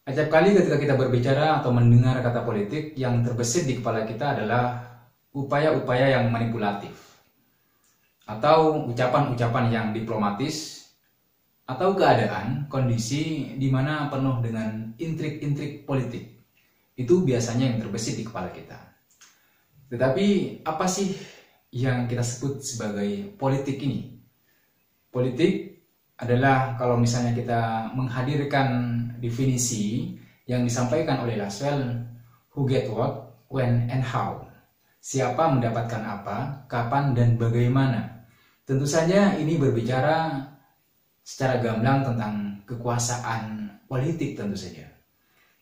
Acap kali ketika kita berbicara atau mendengar kata politik, yang terbesit di kepala kita adalah upaya-upaya yang manipulatif, atau ucapan-ucapan yang diplomatis, atau keadaan, kondisi di mana penuh dengan intrik-intrik politik. Itu biasanya yang terbesit di kepala kita. Tetapi apa sih yang kita sebut sebagai politik ini? Politik adalah kalau misalnya kita menghadirkan definisi yang disampaikan oleh Laswell, who get what, when and how. Siapa mendapatkan apa, kapan dan bagaimana. Tentu saja ini berbicara secara gamblang tentang kekuasaan politik tentu saja.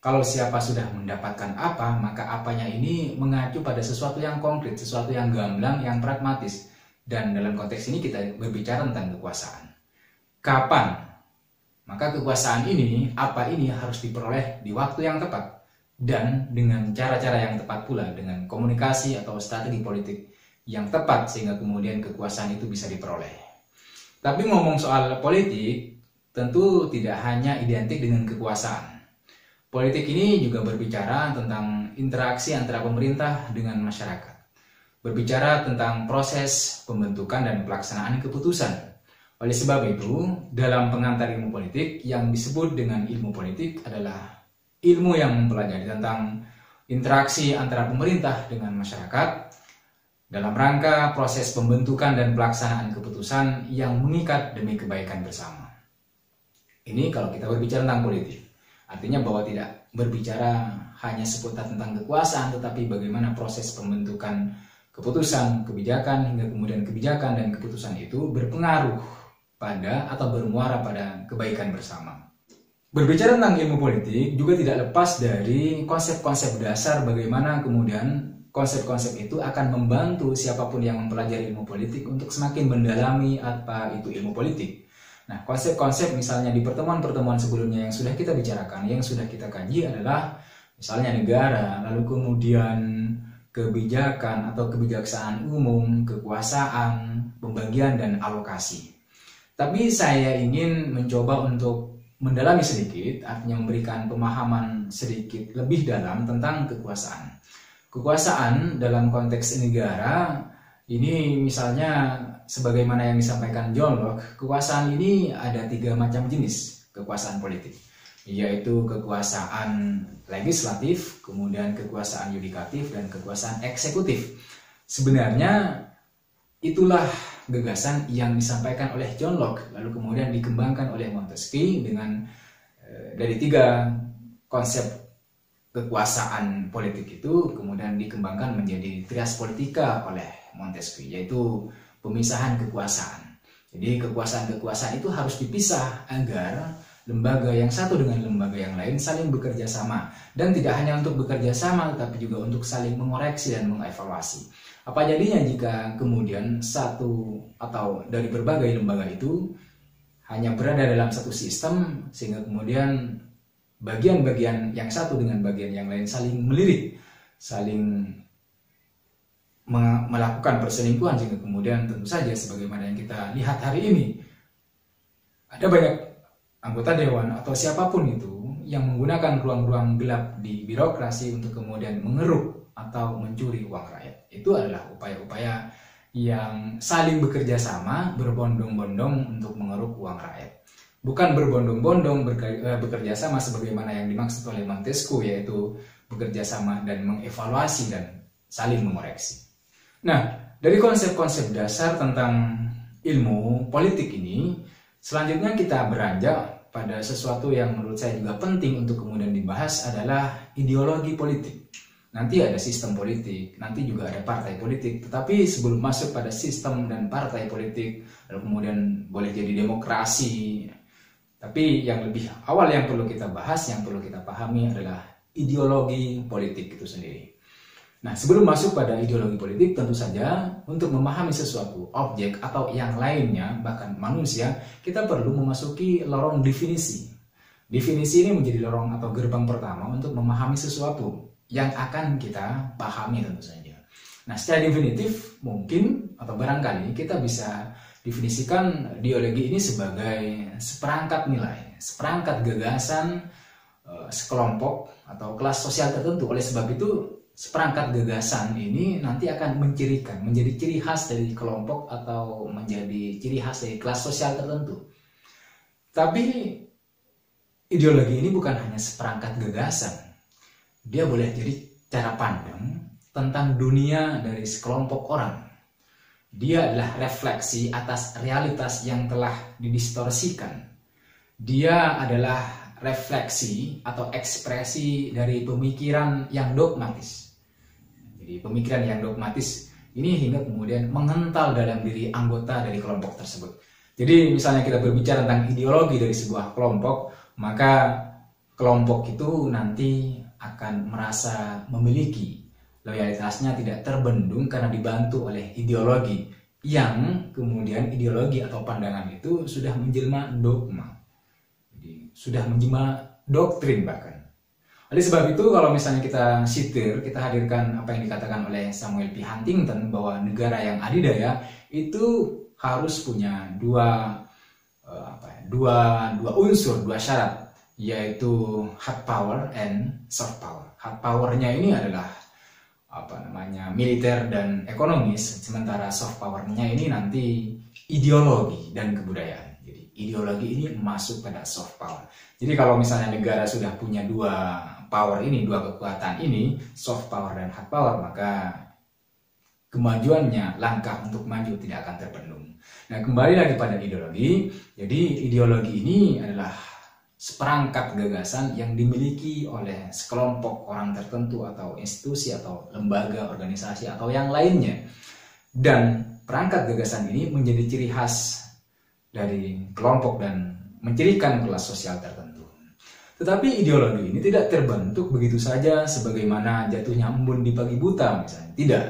Kalau siapa sudah mendapatkan apa, maka apanya ini mengacu pada sesuatu yang konkret, sesuatu yang gamblang, yang pragmatis. Dan dalam konteks ini kita berbicara tentang kekuasaan. Kapan? Maka kekuasaan ini, apa ini harus diperoleh di waktu yang tepat. Dan dengan cara-cara yang tepat pula, dengan komunikasi atau strategi politik yang tepat sehingga kemudian kekuasaan itu bisa diperoleh. Tapi ngomong soal politik, tentu tidak hanya identik dengan kekuasaan. Politik ini juga berbicara tentang interaksi antara pemerintah dengan masyarakat. Berbicara tentang proses pembentukan dan pelaksanaan keputusan. Oleh sebab itu, dalam pengantar ilmu politik, yang disebut dengan ilmu politik adalah ilmu yang mempelajari tentang interaksi antara pemerintah dengan masyarakat dalam rangka proses pembentukan dan pelaksanaan keputusan yang mengikat demi kebaikan bersama. Ini kalau kita berbicara tentang politik. Artinya bahwa tidak berbicara hanya seputar tentang kekuasaan, tetapi bagaimana proses pembentukan keputusan, kebijakan, hingga kemudian kebijakan dan keputusan itu berpengaruh pada atau bermuara pada kebaikan bersama. Berbicara tentang ilmu politik juga tidak lepas dari konsep-konsep dasar bagaimana kemudian konsep-konsep itu akan membantu siapapun yang mempelajari ilmu politik untuk semakin mendalami apa itu ilmu politik. Nah, konsep-konsep misalnya di pertemuan-pertemuan sebelumnya yang sudah kita bicarakan, yang sudah kita kaji adalah misalnya negara, lalu kemudian kebijakan atau kebijaksanaan umum, kekuasaan, pembagian dan alokasi. Tapi saya ingin mencoba untuk mendalami sedikit, artinya memberikan pemahaman sedikit lebih dalam tentang kekuasaan. Kekuasaan dalam konteks negara, ini misalnya sebagaimana yang disampaikan John Locke, kekuasaan ini ada 3 macam jenis kekuasaan politik, yaitu kekuasaan legislatif, kemudian kekuasaan yudikatif, dan kekuasaan eksekutif. Sebenarnya itulah gagasan yang disampaikan oleh John Locke, lalu kemudian dikembangkan oleh Montesquieu dengan dari 3 konsep kekuasaan politik itu kemudian dikembangkan menjadi trias politica oleh Montesquieu, yaitu pemisahan kekuasaan. Jadi kekuasaan-kekuasaan itu harus dipisah agar lembaga yang satu dengan lembaga yang lain saling bekerja sama, dan tidak hanya untuk bekerja sama tetapi juga untuk saling mengoreksi dan mengevaluasi. Apa jadinya jika kemudian satu atau dari berbagai lembaga itu hanya berada dalam satu sistem sehingga kemudian bagian-bagian yang satu dengan bagian yang lain saling melirik, saling melakukan perselingkuhan, sehingga kemudian tentu saja sebagaimana yang kita lihat hari ini ada banyak anggota dewan atau siapapun itu yang menggunakan ruang-ruang gelap di birokrasi untuk kemudian mengeruk atau mencuri uang rakyat. Itu adalah upaya-upaya yang saling bekerja sama, berbondong-bondong untuk mengeruk uang rakyat. Bukan berbondong-bondong bekerja sama sebagaimana yang dimaksud oleh Montesquieu, yaitu bekerja sama dan mengevaluasi dan saling mengoreksi. Nah, dari konsep-konsep dasar tentang ilmu politik ini, selanjutnya kita beranjak pada sesuatu yang menurut saya juga penting untuk kemudian dibahas adalah ideologi politik. Nanti ada sistem politik, nanti juga ada partai politik. Tetapi sebelum masuk pada sistem dan partai politik, lalu kemudian boleh jadi demokrasi. Tapi yang lebih awal yang perlu kita bahas, yang perlu kita pahami adalah ideologi politik itu sendiri. Nah, sebelum masuk pada ideologi politik, tentu saja untuk memahami sesuatu, objek atau yang lainnya, bahkan manusia, kita perlu memasuki lorong definisi. Definisi ini menjadi lorong atau gerbang pertama untuk memahami sesuatu yang akan kita pahami tentu saja. Nah, secara definitif mungkin atau barangkali kita bisa definisikan ideologi ini sebagai seperangkat nilai, seperangkat gagasan sekelompok atau kelas sosial tertentu. Oleh sebab itu seperangkat gagasan ini nanti akan menjadi ciri khas dari kelompok atau menjadi ciri khas dari kelas sosial tertentu. Tapi ideologi ini bukan hanya seperangkat gagasan. Dia boleh jadi cara pandang tentang dunia dari sekelompok orang. Dia adalah refleksi atas realitas yang telah didistorsikan. Dia adalah refleksi atau ekspresi dari pemikiran yang dogmatis. Jadi pemikiran yang dogmatis ini hingga kemudian mengental dalam diri anggota dari kelompok tersebut. Jadi misalnya kita berbicara tentang ideologi dari sebuah kelompok, maka kelompok itu nanti akan merasa memiliki loyalitasnya tidak terbendung karena dibantu oleh ideologi yang kemudian ideologi atau pandangan itu sudah menjelma dogma. Sudah menjelma doktrin bahkan. Oleh sebab itu kalau misalnya kita hadirkan apa yang dikatakan oleh Samuel P. Huntington bahwa negara yang adidaya itu harus punya dua unsur, dua syarat, yaitu hard power and soft power. Hard powernya ini adalah militer dan ekonomis, sementara soft powernya ini nanti ideologi dan kebudayaan. Ideologi ini masuk pada soft power. Jadi kalau misalnya negara sudah punya dua power ini, dua kekuatan ini, soft power dan hard power, maka kemajuannya, langkah untuk maju tidak akan terbendung. Nah, kembali lagi pada ideologi. Jadi ideologi ini adalah seperangkat gagasan yang dimiliki oleh sekelompok orang tertentu atau institusi atau lembaga, organisasi atau yang lainnya. Dan perangkat gagasan ini menjadi ciri khas dari kelompok dan mencirikan kelas sosial tertentu. Tetapi ideologi ini tidak terbentuk begitu saja sebagaimana jatuhnya embun di pagi buta misalnya. Tidak.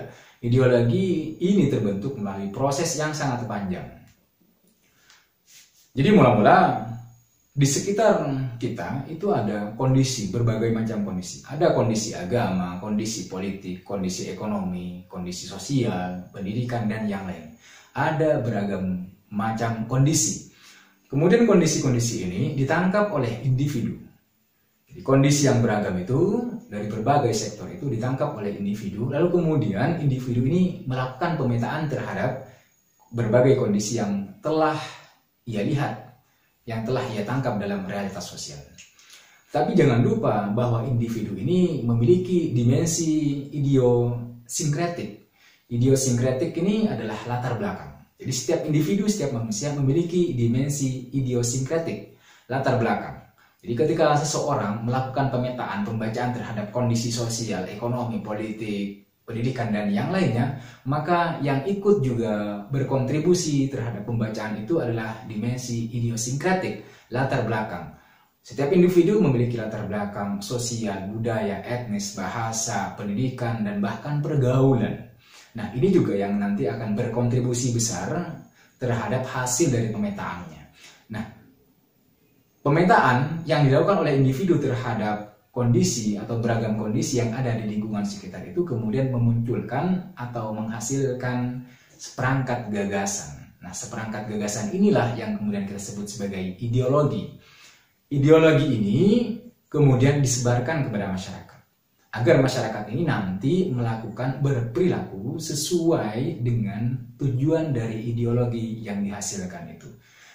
Ideologi ini terbentuk melalui proses yang sangat panjang. Jadi mula-mula di sekitar kita itu ada kondisi, berbagai macam kondisi. Ada kondisi agama, kondisi politik, kondisi ekonomi, kondisi sosial, pendidikan, dan yang lain. Ada beragam macam kondisi. Kemudian kondisi-kondisi ini ditangkap oleh individu. Jadi kondisi yang beragam itu dari berbagai sektor itu ditangkap oleh individu, lalu kemudian individu ini melakukan pemetaan terhadap berbagai kondisi yang telah ia lihat, yang telah ia tangkap dalam realitas sosial. Tapi jangan lupa bahwa individu ini memiliki dimensi idiosinkretik. Idiosinkretik ini adalah latar belakang. Jadi setiap individu, setiap manusia memiliki dimensi idiosinkretik, latar belakang. Jadi ketika seseorang melakukan pemetaan, pembacaan terhadap kondisi sosial, ekonomi, politik, pendidikan, dan yang lainnya, maka yang ikut juga berkontribusi terhadap pembacaan itu adalah dimensi idiosinkretik, latar belakang. Setiap individu memiliki latar belakang sosial, budaya, etnis, bahasa, pendidikan, dan bahkan pergaulan. Nah, ini juga yang nanti akan berkontribusi besar terhadap hasil dari pemetaannya. Nah, pemetaan yang dilakukan oleh individu terhadap kondisi atau beragam kondisi yang ada di lingkungan sekitar itu kemudian memunculkan atau menghasilkan seperangkat gagasan. Nah, seperangkat gagasan inilah yang kemudian kita sebut sebagai ideologi. Ideologi ini kemudian disebarkan kepada masyarakat, agar masyarakat ini nanti melakukan berperilaku sesuai dengan tujuan dari ideologi yang dihasilkan itu.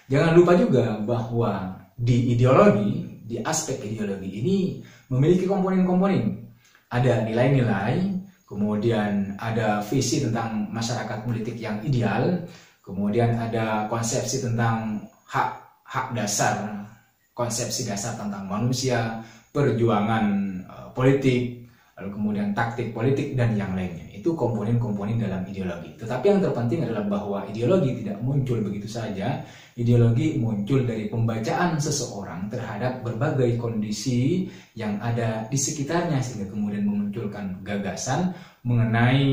Jangan lupa juga bahwa di ideologi, di aspek ideologi ini memiliki komponen-komponen. Ada nilai-nilai, kemudian ada visi tentang masyarakat politik yang ideal, kemudian ada konsepsi tentang hak dasar, konsepsi dasar tentang manusia, perjuangan politik, lalu kemudian taktik politik, dan yang lainnya. Itu komponen-komponen dalam ideologi. Tetapi yang terpenting adalah bahwa ideologi tidak muncul begitu saja. Ideologi muncul dari pembacaan seseorang terhadap berbagai kondisi yang ada di sekitarnya, sehingga kemudian memunculkan gagasan mengenai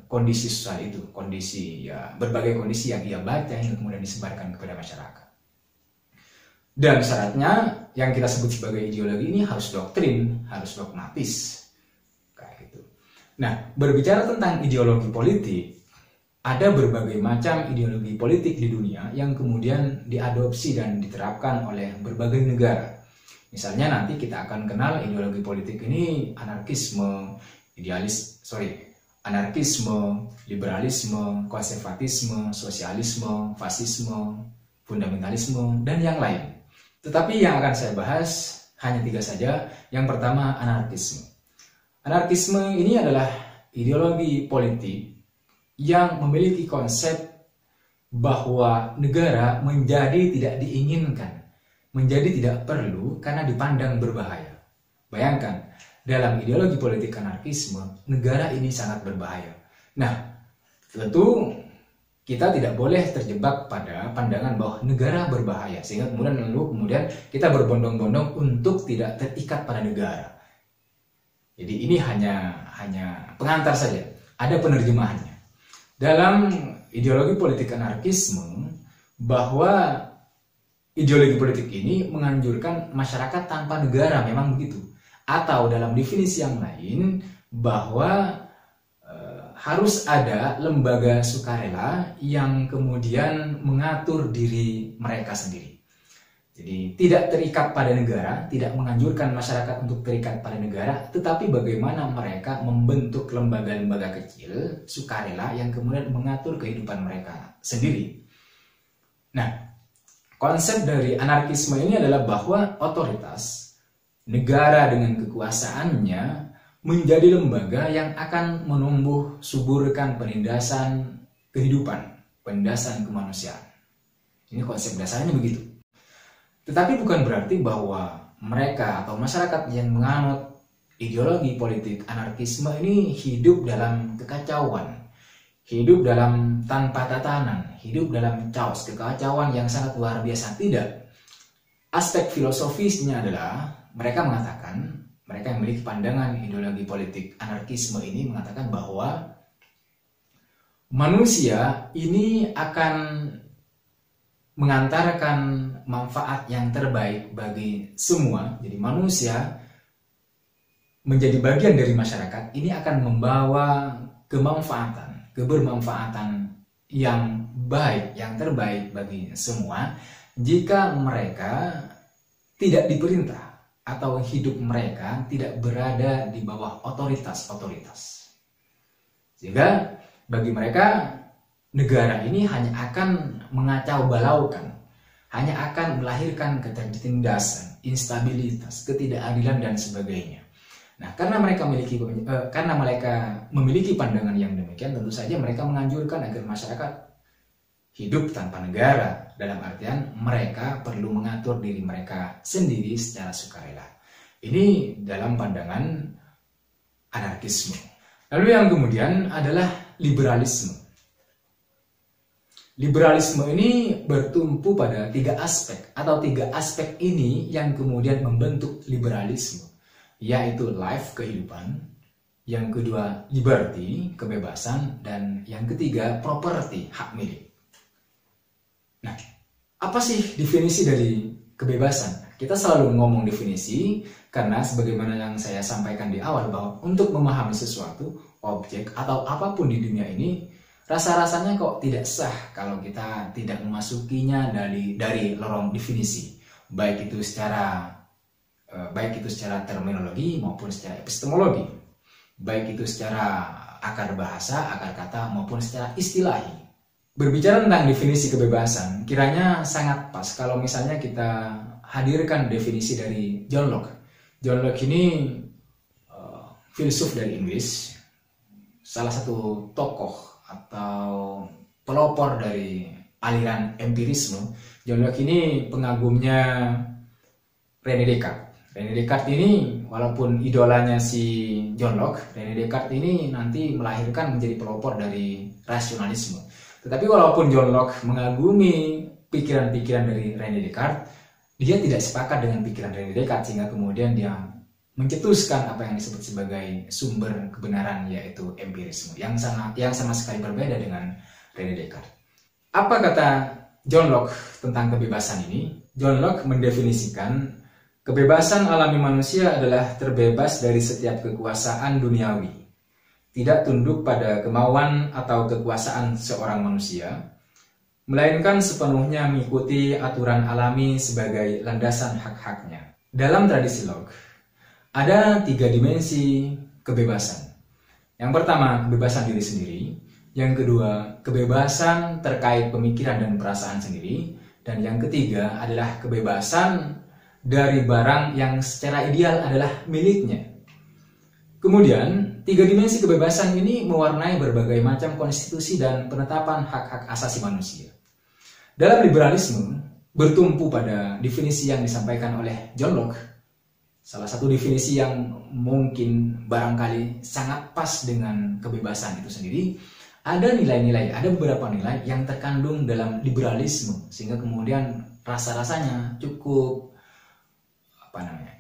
kondisi sosial itu, berbagai kondisi yang ia baca hingga kemudian disebarkan kepada masyarakat. Dan syaratnya yang kita sebut sebagai ideologi ini harus doktrin, harus dogmatis. Nah, berbicara tentang ideologi politik, ada berbagai macam ideologi politik di dunia yang kemudian diadopsi dan diterapkan oleh berbagai negara. Misalnya nanti kita akan kenal ideologi politik ini anarkisme, anarkisme, liberalisme, konservatisme, sosialisme, fasisme, fundamentalisme, dan yang lain. Tetapi yang akan saya bahas hanya 3 saja. Yang pertama, anarkisme. Anarkisme ini adalah ideologi politik yang memiliki konsep bahwa negara menjadi tidak diinginkan, menjadi tidak perlu karena dipandang berbahaya. Bayangkan, dalam ideologi politik anarkisme, negara ini sangat berbahaya. Nah, tentu kita tidak boleh terjebak pada pandangan bahwa negara berbahaya, sehingga kemudian kita berbondong-bondong untuk tidak terikat pada negara. Jadi ini hanya pengantar saja, ada penerjemahannya. Dalam ideologi politik anarkisme, bahwa ideologi politik ini menganjurkan masyarakat tanpa negara, memang begitu. Atau dalam definisi yang lain, bahwa harus ada lembaga sukarela yang kemudian mengatur diri mereka sendiri. Jadi tidak terikat pada negara, tidak menganjurkan masyarakat untuk terikat pada negara, tetapi bagaimana mereka membentuk lembaga-lembaga kecil sukarela yang kemudian mengatur kehidupan mereka sendiri. Nah, konsep dari anarkisme ini adalah bahwa otoritas negara dengan kekuasaannya menjadi lembaga yang akan menumbuh suburkan penindasan kehidupan, penindasan kemanusiaan. Ini konsep dasarnya begitu. Tetapi bukan berarti bahwa mereka atau masyarakat yang menganut ideologi politik anarkisme ini hidup dalam kekacauan, hidup dalam tanpa tatanan, hidup dalam chaos, kekacauan yang sangat luar biasa. Tidak. Aspek filosofisnya adalah mereka mengatakan, mereka yang memiliki pandangan ideologi politik anarkisme ini mengatakan bahwa manusia ini akan mengantarkan manfaat yang terbaik bagi semua. Jadi manusia menjadi bagian dari masyarakat ini akan membawa kebermanfaatan yang baik, yang terbaik bagi semua jika mereka tidak diperintah atau hidup mereka tidak berada di bawah otoritas-otoritas. Sehingga bagi mereka negara ini hanya akan mengacau balaukan, hanya akan melahirkan ketertindasan, instabilitas, ketidakadilan dan sebagainya. Nah, karena mereka memiliki pandangan yang demikian, tentu saja mereka menganjurkan agar masyarakat hidup tanpa negara, dalam artian mereka perlu mengatur diri mereka sendiri secara sukarela. Ini dalam pandangan anarkisme. Lalu yang kemudian adalah liberalisme. Liberalisme ini bertumpu pada 3 aspek, atau 3 aspek ini yang kemudian membentuk liberalisme, yaitu life, kehidupan, yang kedua liberty, kebebasan, dan yang ketiga property, hak milik. Nah, apa sih definisi dari kebebasan? Kita selalu ngomong definisi karena sebagaimana yang saya sampaikan di awal, bahwa untuk memahami sesuatu, objek atau apapun di dunia ini, rasa-rasanya kok tidak sah kalau kita tidak memasukinya dari lorong definisi, baik itu secara terminologi maupun secara epistemologi, baik itu secara akar bahasa, akar kata maupun secara istilahi. Berbicara tentang definisi kebebasan, kiranya sangat pas kalau misalnya kita hadirkan definisi dari John Locke. John Locke ini filsuf dari Inggris, salah satu tokoh atau pelopor dari aliran empirisme. John Locke ini pengagumnya René Descartes. René Descartes ini walaupun idolanya si John Locke, René Descartes ini nanti melahirkan menjadi pelopor dari rasionalisme. Tetapi walaupun John Locke mengagumi pikiran-pikiran dari René Descartes, dia tidak sepakat dengan pikiran René Descartes, sehingga kemudian dia mencetuskan apa yang disebut sebagai sumber kebenaran, yaitu empirisme, yang sama sekali berbeda dengan René Descartes. Apa kata John Locke tentang kebebasan ini? John Locke mendefinisikan kebebasan alami manusia adalah terbebas dari setiap kekuasaan duniawi, tidak tunduk pada kemauan atau kekuasaan seorang manusia, melainkan sepenuhnya mengikuti aturan alami sebagai landasan hak-haknya. Dalam tradisi Locke, ada 3 dimensi kebebasan. Yang pertama, kebebasan diri sendiri. Yang kedua, kebebasan terkait pemikiran dan perasaan sendiri. Dan yang ketiga adalah kebebasan dari barang yang secara ideal adalah miliknya. Kemudian, 3 dimensi kebebasan ini mewarnai berbagai macam konstitusi dan penetapan hak-hak asasi manusia. Dalam liberalisme, bertumpu pada definisi yang disampaikan oleh John Locke, salah satu definisi yang mungkin barangkali sangat pas dengan kebebasan itu sendiri. Ada nilai-nilai, ada beberapa nilai yang terkandung dalam liberalisme sehingga kemudian rasa-rasanya cukup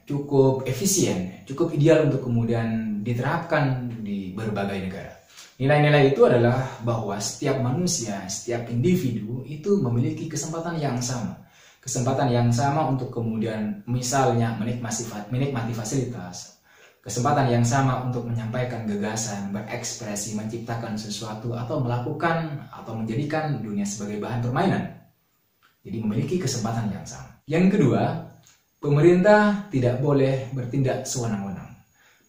cukup efisien, cukup ideal untuk kemudian diterapkan di berbagai negara. Nilai-nilai itu adalah bahwa setiap manusia, setiap individu itu memiliki kesempatan yang sama. Kesempatan yang sama untuk kemudian misalnya menikmati fasilitas, kesempatan yang sama untuk menyampaikan gagasan, berekspresi, menciptakan sesuatu, atau melakukan atau menjadikan dunia sebagai bahan permainan. Jadi memiliki kesempatan yang sama. Yang kedua, pemerintah tidak boleh bertindak sewenang-wenang.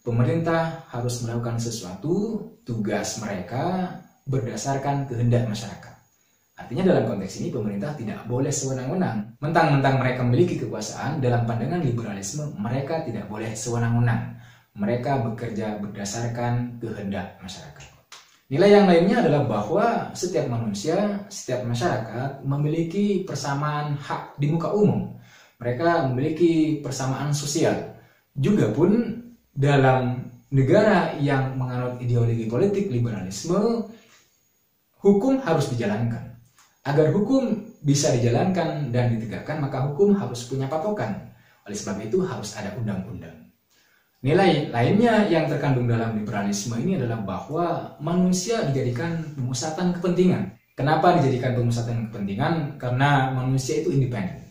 Pemerintah harus melakukan sesuatu, tugas mereka berdasarkan kehendak masyarakat. Artinya dalam konteks ini pemerintah tidak boleh sewenang-wenang. Mentang-mentang mereka memiliki kekuasaan, dalam pandangan liberalisme mereka tidak boleh sewenang-wenang. Mereka bekerja berdasarkan kehendak masyarakat. Nilai yang lainnya adalah bahwa setiap manusia, setiap masyarakat memiliki persamaan hak di muka umum. Mereka memiliki persamaan sosial. Juga pun dalam negara yang menganut ideologi politik liberalisme, hukum harus dijalankan. Agar hukum bisa dijalankan dan ditegakkan, maka hukum harus punya patokan. Oleh sebab itu harus ada undang-undang. Nilai lainnya yang terkandung dalam liberalisme ini adalah bahwa manusia dijadikan pemusatan kepentingan. Kenapa dijadikan pemusatan kepentingan? Karena manusia itu independen.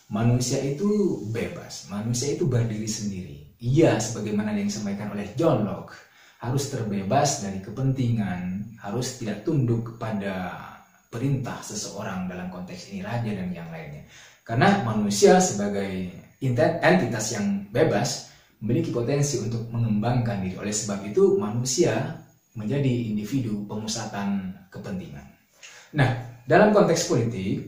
Manusia itu bebas. Manusia itu berdiri sendiri. Ia, sebagaimana yang disampaikan oleh John Locke, harus terbebas dari kepentingan, harus tidak tunduk kepada perintah seseorang, dalam konteks ini raja dan yang lainnya. Karena manusia sebagai entitas yang bebas memiliki potensi untuk mengembangkan diri. Oleh sebab itu manusia menjadi individu pemusatan kepentingan. Nah, dalam konteks politik,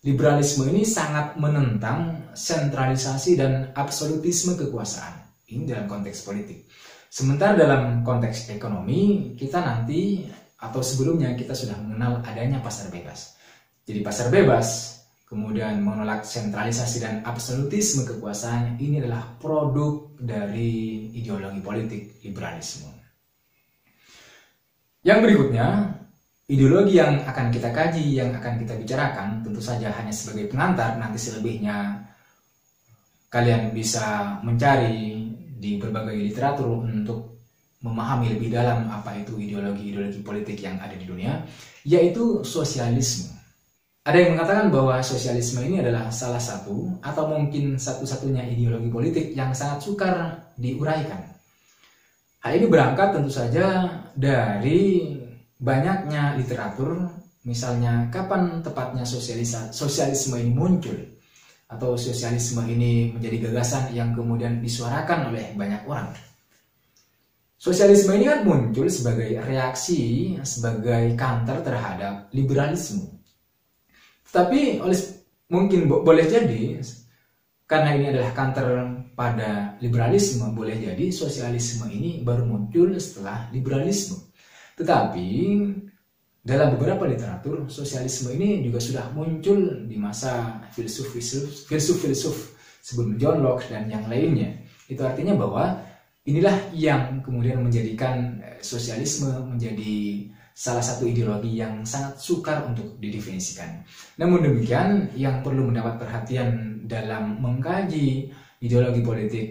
liberalisme ini sangat menentang sentralisasi dan absolutisme kekuasaan. Ini dalam konteks politik. Sementara dalam konteks ekonomi, kita nanti atau sebelumnya kita sudah mengenal adanya pasar bebas. Jadi pasar bebas, kemudian menolak sentralisasi dan absolutisme kekuasaan, ini adalah produk dari ideologi politik liberalisme. Yang berikutnya, ideologi yang akan kita kaji, yang akan kita bicarakan, tentu saja hanya sebagai pengantar. Nanti selebihnya kalian bisa mencari di berbagai literatur untuk memahami lebih dalam apa itu ideologi-ideologi politik yang ada di dunia, yaitu sosialisme. Ada yang mengatakan bahwa sosialisme ini adalah salah satu atau mungkin satu-satunya ideologi politik yang sangat sukar diuraikan. Hal ini berangkat tentu saja dari banyaknya literatur, misalnya kapan tepatnya sosialisme ini muncul, atau sosialisme ini menjadi gagasan yang kemudian disuarakan oleh banyak orang. Sosialisme ini kan muncul sebagai reaksi, sebagai counter terhadap liberalisme. Tapi mungkin boleh jadi, karena ini adalah counter pada liberalisme, boleh jadi sosialisme ini baru muncul setelah liberalisme. Tetapi dalam beberapa literatur, sosialisme ini juga sudah muncul di masa filsuf-filsuf sebelum John Locke dan yang lainnya. Itu artinya bahwa inilah yang kemudian menjadikan sosialisme menjadi salah satu ideologi yang sangat sukar untuk didefinisikan. Namun demikian, yang perlu mendapat perhatian dalam mengkaji ideologi politik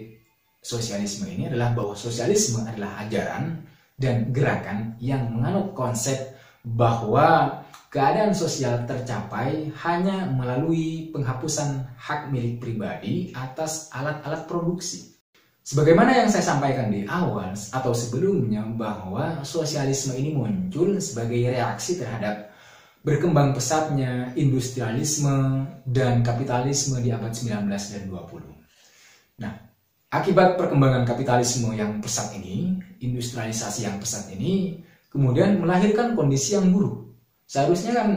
sosialisme ini adalah bahwa sosialisme adalah ajaran dan gerakan yang menganut konsep bahwa keadaan sosial tercapai hanya melalui penghapusan hak milik pribadi atas alat-alat produksi. Sebagaimana yang saya sampaikan di awal atau sebelumnya, bahwa sosialisme ini muncul sebagai reaksi terhadap berkembang pesatnya industrialisme dan kapitalisme di abad 19 dan 20. Nah, akibat perkembangan kapitalisme yang pesat ini, industrialisasi yang pesat ini, kemudian melahirkan kondisi yang buruk. Seharusnya kan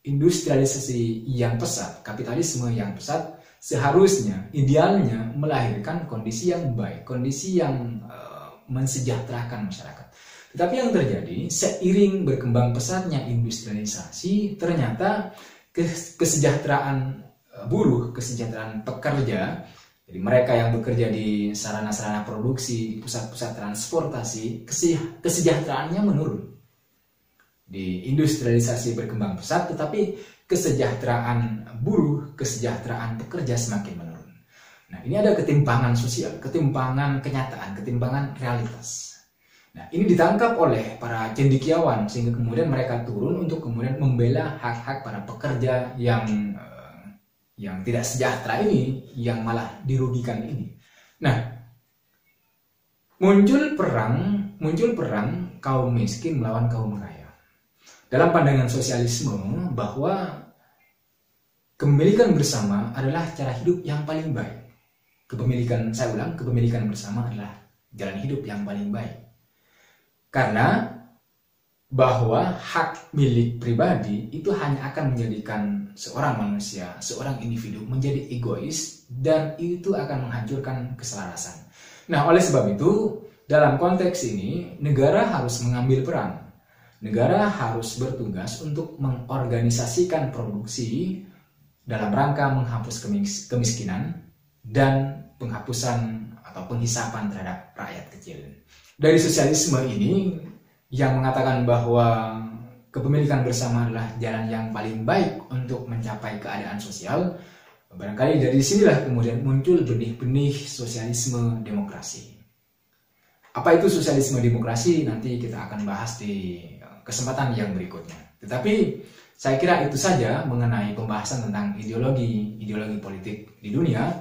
industrialisasi yang pesat, kapitalisme yang pesat, seharusnya, idealnya melahirkan kondisi yang baik, kondisi yang mensejahterakan masyarakat. Tetapi yang terjadi, seiring berkembang pesatnya industrialisasi, ternyata kesejahteraan buruh, kesejahteraan pekerja, jadi mereka yang bekerja di sarana-sarana produksi, di pusat-pusat transportasi, kesejahteraannya menurun. Di industrialisasi berkembang pesat, tetapi kesejahteraan buruh, kesejahteraan pekerja semakin menurun. Nah, ini ada ketimpangan sosial, ketimpangan kenyataan, ketimpangan realitas. Nah, ini ditangkap oleh para cendekiawan sehingga kemudian mereka turun untuk kemudian membela hak-hak para pekerja yang tidak sejahtera ini, yang malah dirugikan ini. Nah, muncul perang kaum miskin melawan kaum kaya. Dalam pandangan sosialisme bahwa kepemilikan bersama adalah cara hidup yang paling baik. Kepemilikan bersama adalah jalan hidup yang paling baik. Karena bahwa hak milik pribadi itu hanya akan menjadikan seorang manusia, seorang individu menjadi egois, dan itu akan menghancurkan keselarasan. Nah, oleh sebab itu, dalam konteks ini, negara harus mengambil peran. Negara harus bertugas untuk mengorganisasikan produksi dalam rangka menghapus kemiskinan dan penghapusan atau penghisapan terhadap rakyat kecil. Dari sosialisme ini yang mengatakan bahwa kepemilikan bersama adalah jalan yang paling baik untuk mencapai keadaan sosial, barangkali dari sinilah kemudian muncul benih-benih sosialisme demokrasi. Apa itu sosialisme demokrasi? Nanti kita akan bahas di kesempatan yang berikutnya. Tetapi saya kira itu saja mengenai pembahasan tentang ideologi politik di dunia.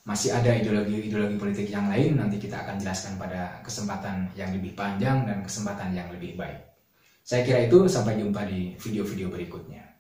Masih ada ideologi politik yang lain, nanti kita akan jelaskan pada kesempatan yang lebih panjang dan kesempatan yang lebih baik. Saya kira itu, sampai jumpa di video-video berikutnya.